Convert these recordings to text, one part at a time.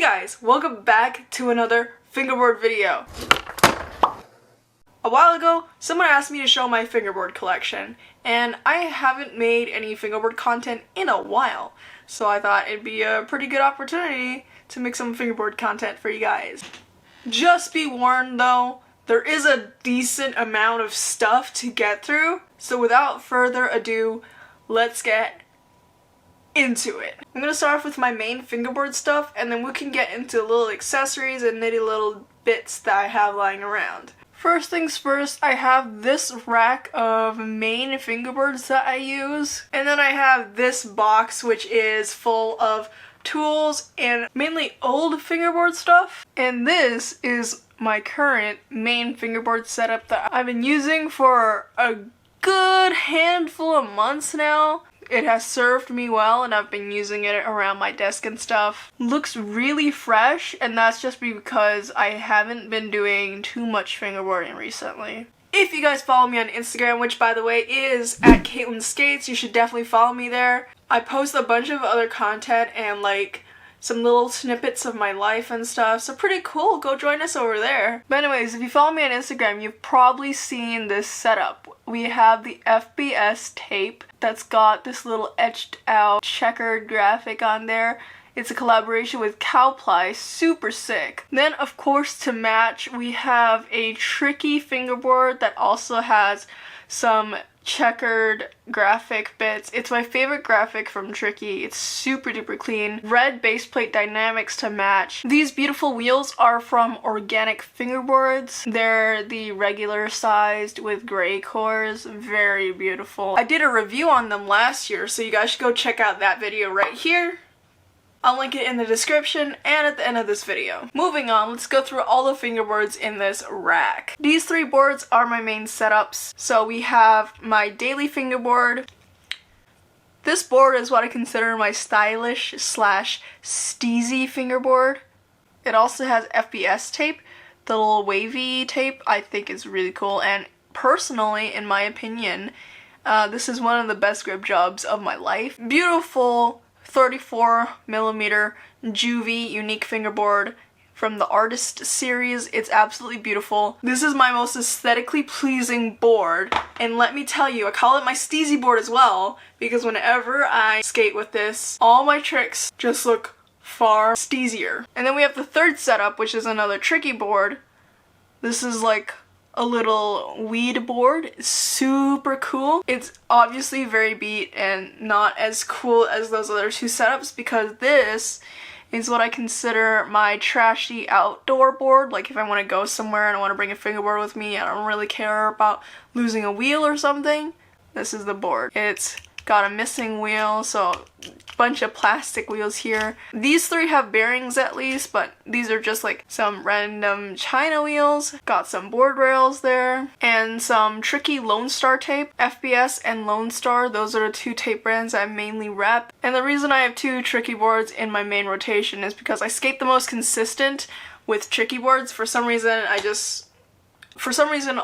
Hey guys, welcome back to another fingerboard video. A while ago, someone asked me to show my fingerboard collection, and I haven't made any fingerboard content in a while, so I thought it'd be a pretty good opportunity to make some fingerboard content for you guys. Just be warned though, there is a decent amount of stuff to get through, so without further ado, let's get into it. I'm gonna start off with my main fingerboard stuff, and then we can get into little accessories and nitty little bits that I have lying around. First things first, I have this rack of main fingerboards that I use, and then I have this box which is full of tools and mainly old fingerboard stuff, and this is my current main fingerboard setup that I've been using for a good handful of months now. It has served me well and I've been using it around my desk and stuff. Looks really fresh, and that's just because I haven't been doing too much fingerboarding recently. If you guys follow me on Instagram, which by the way is at Caitlyn Skates, you should definitely follow me there. I post a bunch of other content and like some little snippets of my life and stuff, so pretty cool. Go join us over there. But anyways, if you follow me on Instagram, you've probably seen this setup. We have the FBS tape that's got this little etched out checkered graphic on there. It's a collaboration with Cowply, super sick. Then of course to match, we have a Tricky fingerboard that also has some checkered graphic bits. It's my favorite graphic from Tricky. It's super duper clean. Red baseplate dynamics to match. These beautiful wheels are from Organic Fingerboards. They're the regular sized with gray cores. Very beautiful. I did a review on them last year, so you guys should go check out that video right here. I'll link it in the description and at the end of this video. Moving on, let's go through all the fingerboards in this rack. These three boards are my main setups. So we have my daily fingerboard. This board is what I consider my stylish / steezy fingerboard. It also has FBS tape. The little wavy tape I think is really cool, and personally, in my opinion, this is one of the best grip jobs of my life. Beautiful 34mm Juvie unique fingerboard from the Artist series. It's absolutely beautiful. This is my most aesthetically pleasing board, and let me tell you, I call it my steezy board as well, because whenever I skate with this, all my tricks just look far steezier. And then we have the third setup, which is another Tricky board. This is like a little weed board. It's super cool. It's obviously very beat and not as cool as those other two setups, because this is what I consider my trashy outdoor board. Like if I want to go somewhere and I want to bring a fingerboard with me, I don't really care about losing a wheel or something, this is the board. It's got a missing wheel, so a bunch of plastic wheels here. These three have bearings at least, but these are just like some random China wheels. Got some board rails there, and some Tricky Lone Star tape. FBS and Lone Star, those are the two tape brands I mainly rep. And the reason I have two Tricky boards in my main rotation is because I skate the most consistent with Tricky boards. For some reason,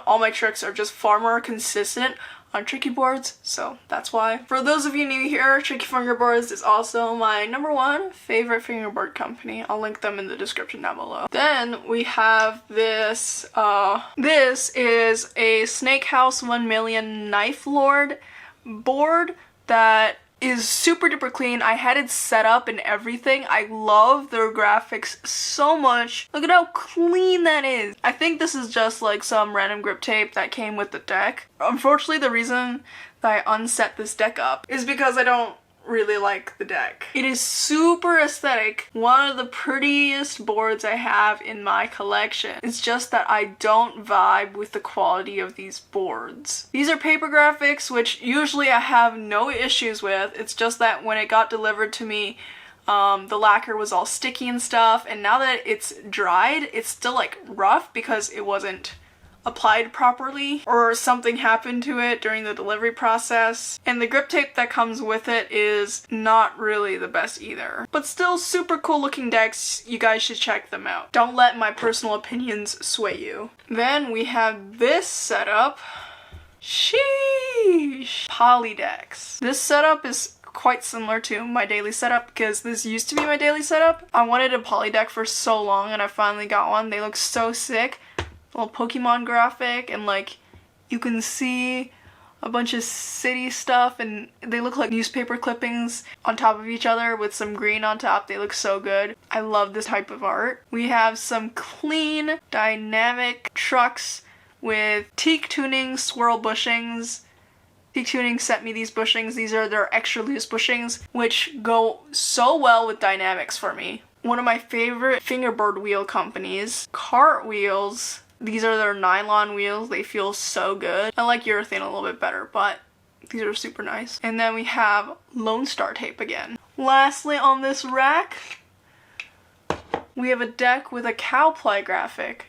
all my tricks are just far more consistent on Tricky boards, so that's why. For those of you new here, Tricky Fingerboards is also my #1 favorite fingerboard company. I'll link them in the description down below. Then we have this. This is a Snake House 1 Million Knife Lord board that is super duper clean. I had it set up and everything. I love their graphics so much. Look at how clean that is. I think this is just like some random grip tape that came with the deck. Unfortunately, the reason that I unset this deck up is because I don't really like the deck. It is super aesthetic. One of the prettiest boards I have in my collection. It's just that I don't vibe with the quality of these boards. These are paper graphics, which usually I have no issues with. It's just that when it got delivered to me, the lacquer was all sticky and stuff, and now that it's dried, it's still like rough because it wasn't applied properly or something happened to it during the delivery process, and the grip tape that comes with it is not really the best either. But still super cool looking decks. You guys should check them out. Don't let my personal opinions sway you. Then we have this setup. Sheesh! Poly decks. This setup is quite similar to my daily setup because this used to be my daily setup. I wanted a poly deck for so long and I finally got one. They look so sick. Little Pokemon graphic, and like you can see a bunch of city stuff and they look like newspaper clippings on top of each other with some green on top. They look so good. I love this type of art. We have some clean dynamic trucks with teak tuning swirl bushings. Teak Tuning sent me these bushings. These are their extra loose bushings, which go so well with dynamics for me. One of my favorite fingerboard wheel companies, Cartwheels. These are their nylon wheels. They feel so good. I like urethane a little bit better, but these are super nice. And then we have Lone Star tape again. Lastly on this rack, we have a deck with a cowply graphic,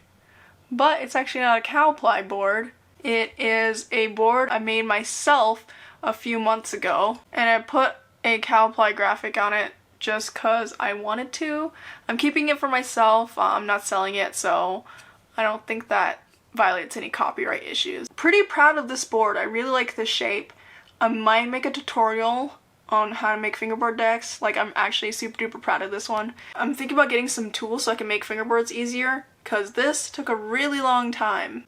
but it's actually not a cowply board. It is a board I made myself a few months ago, and I put a cowply graphic on it just cause I wanted to. I'm keeping it for myself. I'm not selling it, so I don't think that violates any copyright issues. Pretty proud of this board. I really like the shape. I might make a tutorial on how to make fingerboard decks. Like, I'm actually super duper proud of this one. I'm thinking about getting some tools so I can make fingerboards easier, because this took a really long time.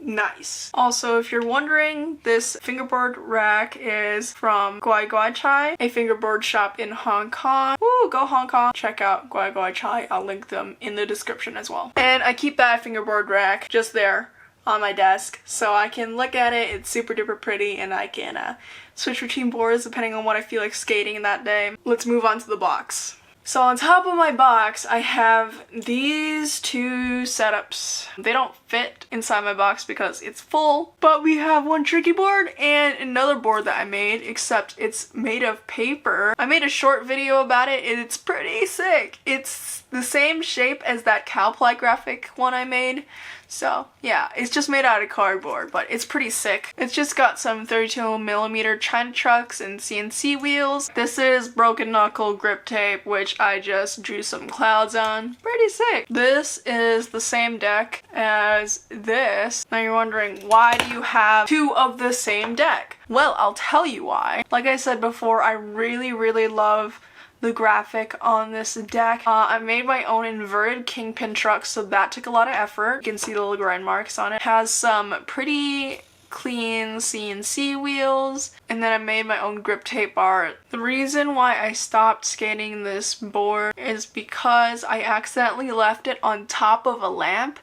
Nice. Also, if you're wondering, this fingerboard rack is from Guai Guai Chai, a fingerboard shop in Hong Kong. Woo, go Hong Kong. Check out Guai Guai Chai. I'll link them in the description as well. And I keep that fingerboard rack just there on my desk so I can look at it. It's super duper pretty and I can switch between boards depending on what I feel like skating that day. Let's move on to the box. So on top of my box, I have these two setups. They don't fit inside my box because it's full, but we have one tricky board and another board that I made, except it's made of paper. I made a short video about it and it's pretty sick. It's the same shape as that cowply graphic one I made. So yeah, it's just made out of cardboard, but it's pretty sick. It's just got some 32mm China trucks and CNC wheels. This is broken knuckle grip tape, which I just drew some clouds on. Pretty sick. This is the same deck as this. Now you're wondering, why do you have two of the same deck? Well, I'll tell you why. Like I said before, I really love the graphic on this deck. I made my own inverted kingpin truck, so that took a lot of effort. You can see the little grind marks on it. It has some pretty clean CNC wheels, and then I made my own grip tape art. The reason why I stopped skating this board is because I accidentally left it on top of a lamp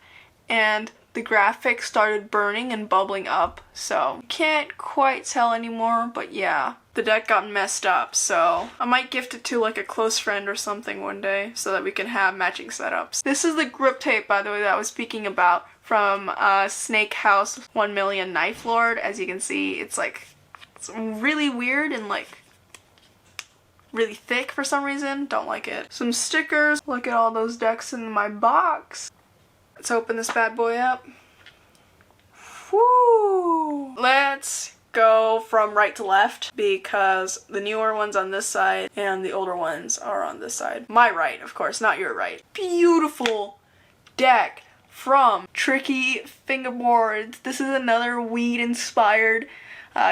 and the graphic started burning and bubbling up, so can't quite tell anymore, but yeah. The deck got messed up, so I might gift it to like a close friend or something one day so that we can have matching setups. This is the grip tape, by the way, that I was speaking about from Snake House 1 Million Knife Lord. As you can see, it's really weird and like really thick for some reason. Don't like it. Some stickers. Look at all those decks in my box. Let's open this bad boy up. Woo! Let's go from right to left because the newer one's on this side and the older ones are on this side. My right, of course, not your right. Beautiful deck from Tricky Fingerboards. This is another weed inspired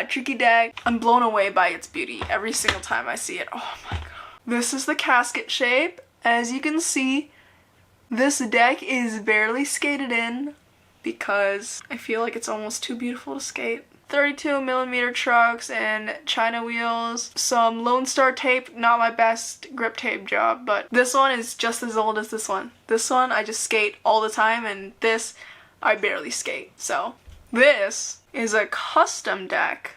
tricky deck. I'm blown away by its beauty every single time I see it. Oh my god. This is the casket shape. As you can see, this deck is barely skated in because I feel like it's almost too beautiful to skate. 32mm trucks and China wheels, some Lone Star tape, not my best grip tape job, but this one is just as old as this one. This one I just skate all the time, and this I barely skate. So this is a custom deck.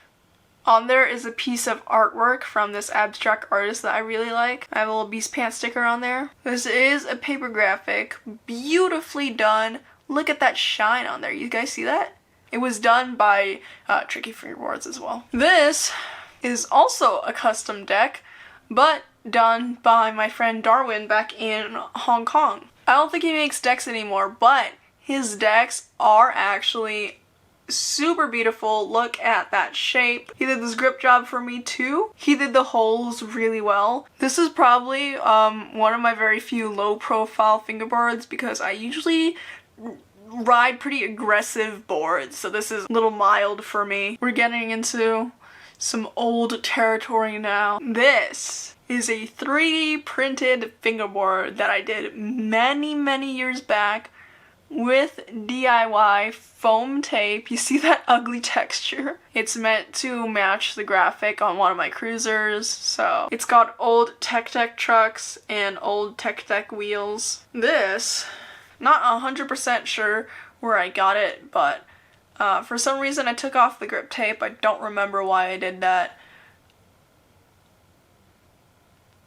On there is a piece of artwork from this abstract artist that I really like. I have a little Beast Pants sticker on there. This is a paper graphic, beautifully done. Look at that shine on there. You guys see that? It was done by Tricky Fingerboards as well. This is also a custom deck, but done by my friend Darwin back in Hong Kong. I don't think he makes decks anymore, but his decks are actually super beautiful. Look at that shape. He did this grip job for me too. He did the holes really well. This is probably one of my very few low profile fingerboards because I usually ride pretty aggressive boards, so this is a little mild for me. We're getting into some old territory now. This is a 3D printed fingerboard that I did many years back with DIY foam tape. You see that ugly texture? It's meant to match the graphic on one of my cruisers, so it's got old Tech Deck trucks and old Tech Deck wheels. This, not 100% sure where I got it, but for some reason I took off the grip tape. I don't remember why I did that.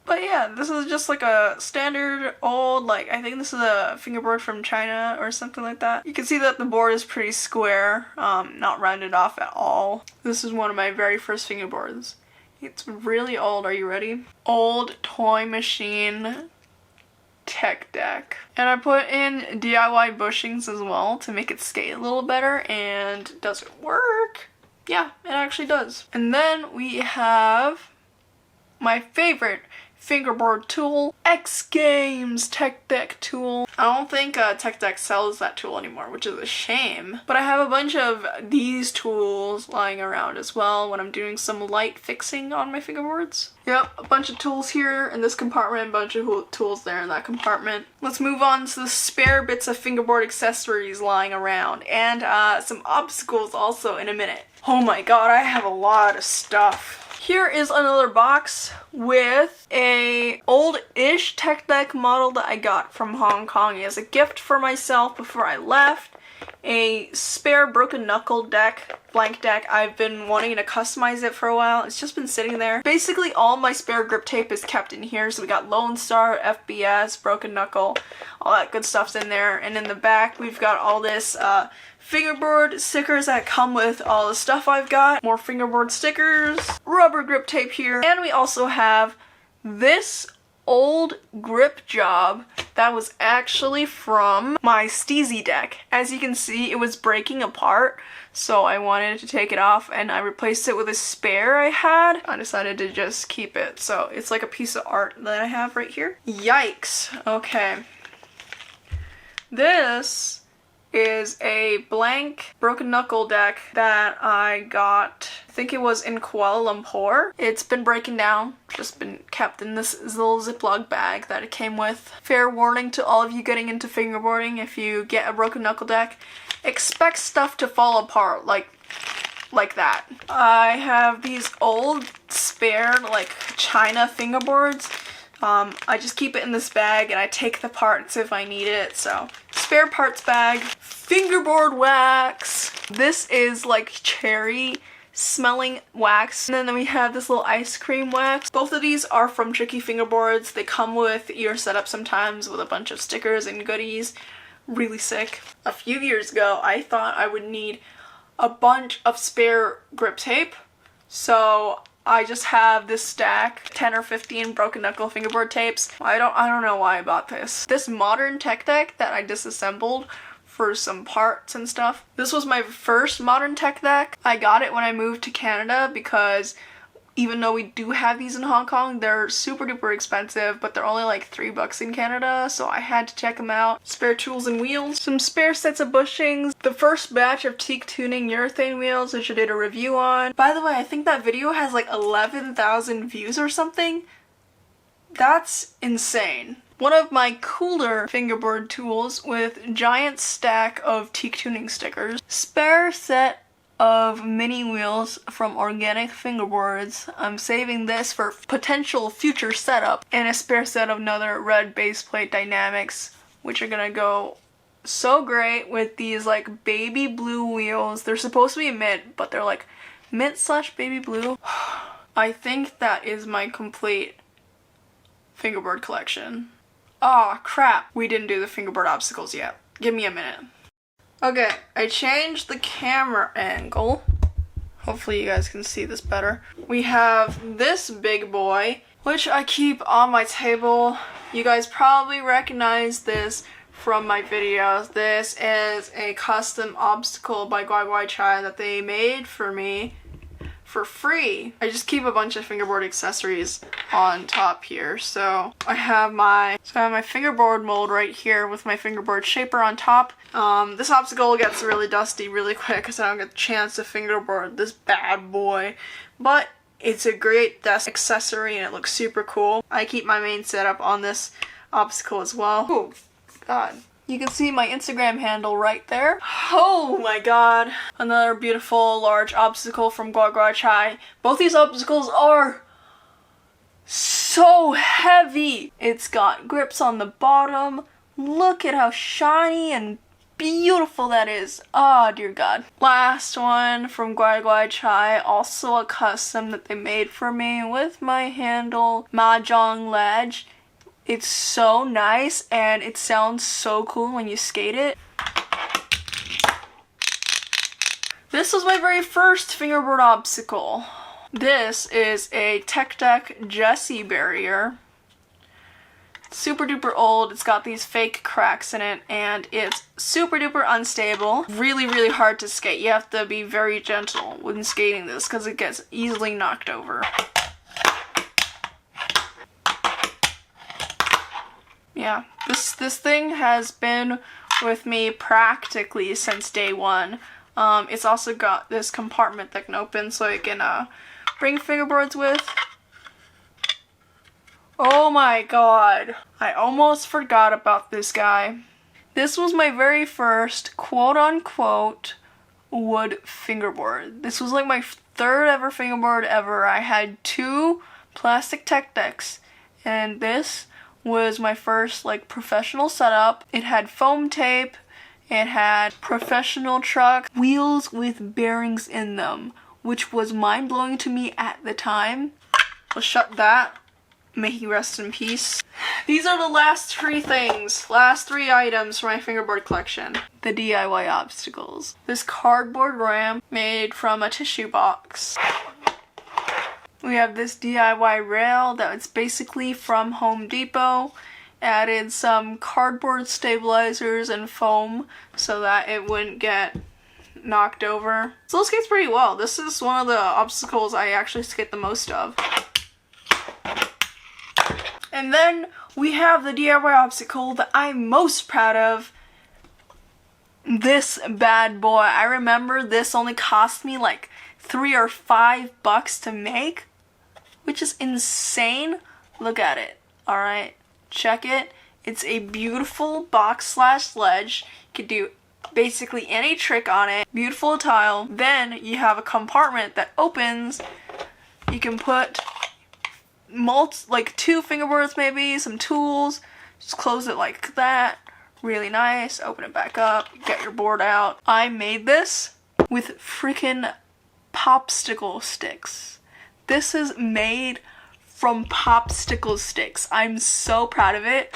But yeah, this is just like a standard old, like, I think this is a fingerboard from China or something like that. You can see that the board is pretty square, not rounded off at all. This is one of my very first fingerboards. It's really old. Are you ready? Old toy machine Tech Deck. And I put in DIY bushings as well to make it skate a little better. And does it work? Yeah, it actually does. And then we have my favorite fingerboard tool, X Games Tech Deck tool. I don't think Tech Deck sells that tool anymore, which is a shame. But I have a bunch of these tools lying around as well when I'm doing some light fixing on my fingerboards. Yep, a bunch of tools here in this compartment, a bunch of tools there in that compartment. Let's move on to the spare bits of fingerboard accessories lying around, and some obstacles also in a minute. Oh my god, I have a lot of stuff. Here is another box with a old-ish Tech Deck model that I got from Hong Kong as a gift for myself before I left. A spare broken knuckle deck, blank deck. I've been wanting to customize it for a while. It's just been sitting there. Basically all my spare grip tape is kept in here. So we got Lone Star, FBS, broken knuckle, all that good stuff's in there. And in the back we've got all this fingerboard stickers that come with all the stuff I've got. More fingerboard stickers, rubber grip tape here, and we also have this old grip job that was actually from my Steezy deck. As you can see, it was breaking apart, so I wanted to take it off and I replaced it with a spare I had. I decided to just keep it, so it's like a piece of art that I have right here. Yikes. Okay. This is a blank broken knuckle deck that I got, I think it was in Kuala Lumpur. It's been breaking down, just been kept in this little Ziploc bag that it came with. Fair warning to all of you getting into fingerboarding: if you get a broken knuckle deck, expect stuff to fall apart like that. I have these old spare like China fingerboards. I just keep it in this bag and I take the parts if I need it, so spare parts bag. Fingerboard wax. This is like cherry smelling wax. And then we have this little ice cream wax. Both of these are from Tricky Fingerboards. They come with your setup sometimes with a bunch of stickers and goodies. Really sick. A few years ago I thought I would need a bunch of spare grip tape, so I just have this stack, 10 or 15 broken knuckle fingerboard tapes. I don't know why I bought this. This modern Tech Deck that I disassembled for some parts and stuff. This was my first modern Tech Deck. I got it when I moved to Canada because even though we do have these in Hong Kong, they're super duper expensive, but they're only like $3 in Canada, so I had to check them out. Spare tools and wheels, some spare sets of bushings, the first batch of teak tuning urethane wheels, which I did a review on. By the way, I think that video has like 11,000 views or something. That's insane. One of my cooler fingerboard tools with giant stack of teak tuning stickers. Spare set of mini wheels from Organic Fingerboards. I'm saving this for potential future setup, and a spare set of another red base plate dynamics, which are gonna go so great with these like baby blue wheels. They're supposed to be mint, but they're like mint / baby blue. I think that is my complete fingerboard collection. Aw, crap. We didn't do the fingerboard obstacles yet. Give me a minute. Okay, I changed the camera angle. Hopefully you guys can see this better. We have this big boy, which I keep on my table. You guys probably recognize this from my videos. This is a custom obstacle by Guai Guai Chai that they made for me for free. I just keep a bunch of fingerboard accessories on top here. So I have my fingerboard mold right here with my fingerboard shaper on top. This obstacle gets really dusty really quick because I don't get the chance to fingerboard this bad boy, but it's a great desk accessory and it looks super cool. I keep my main setup on this obstacle as well. Oh god. You can see my Instagram handle right there. Oh my god. Another beautiful large obstacle from Gua Gua Chai. Both these obstacles are so heavy. It's got grips on the bottom. Look at how shiny and beautiful that is. Oh dear god. Last one from Gua Gua Chai. Also a custom that they made for me with my handle Mahjong Ledge. It's so nice and it sounds so cool when you skate it. This was my very first fingerboard obstacle. This is a Tech Deck Jessie barrier. Super duper old. It's got these fake cracks in it and it's super duper unstable. Really, really hard to skate. You have to be very gentle when skating this because it gets easily knocked over. Yeah, this thing has been with me practically since day one. It's also got this compartment that can open so I can bring fingerboards with. Oh my god, I almost forgot about this guy. This was my very first quote-unquote wood fingerboard. This was like my third ever fingerboard ever. I had 2 plastic Tech Decks and this was my first like professional setup. It had foam tape, it had professional truck wheels with bearings in them, which was mind-blowing to me at the time. We'll shut that. May he rest in peace. These are the last 3 items for my fingerboard collection. The DIY obstacles. This cardboard ramp made from a tissue box. We have this DIY rail that was basically from Home Depot. Added some cardboard stabilizers and foam so that it wouldn't get knocked over. Still skates pretty well. This is one of the obstacles I actually skate the most of. And then we have the DIY obstacle that I'm most proud of. This bad boy. I remember this only cost me like $3 or $5 to make, which is insane. Look at it. Alright, check it. It's a beautiful box/ledge. You could do basically any trick on it. Beautiful tile. Then you have a compartment that opens. You can put like 2 fingerboards maybe, some tools. Just close it like that. Really nice. Open it back up. Get your board out. I made this with freaking popsicle sticks. This is made from popsicle sticks. I'm so proud of it.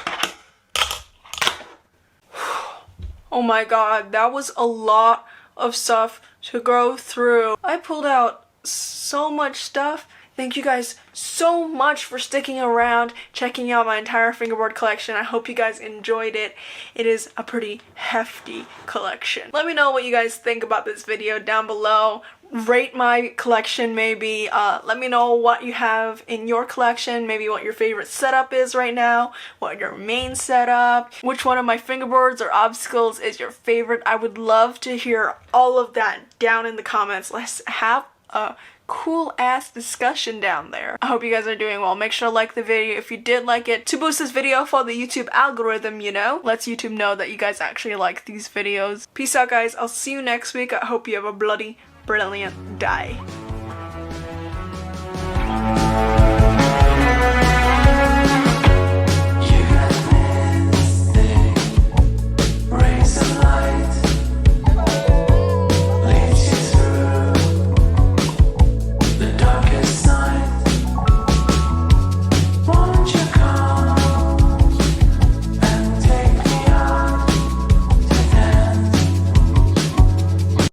Oh my god, that was a lot of stuff to go through. I pulled out so much stuff. Thank you guys so much for sticking around, checking out my entire fingerboard collection. I hope you guys enjoyed it. It is a pretty hefty collection. Let me know what you guys think about this video down below. Rate my collection maybe. Let me know what you have in your collection, maybe what your favorite setup is right now, what your main setup, which one of my fingerboards or obstacles is your favorite. I would love to hear all of that down in the comments. Let's have a cool ass discussion down there. I hope you guys are doing well. Make sure to like the video if you did like it to boost this video for the YouTube algorithm, you know. Lets YouTube know that you guys actually like these videos. Peace out guys. I'll see you next week. I hope you have a bloody brilliant day.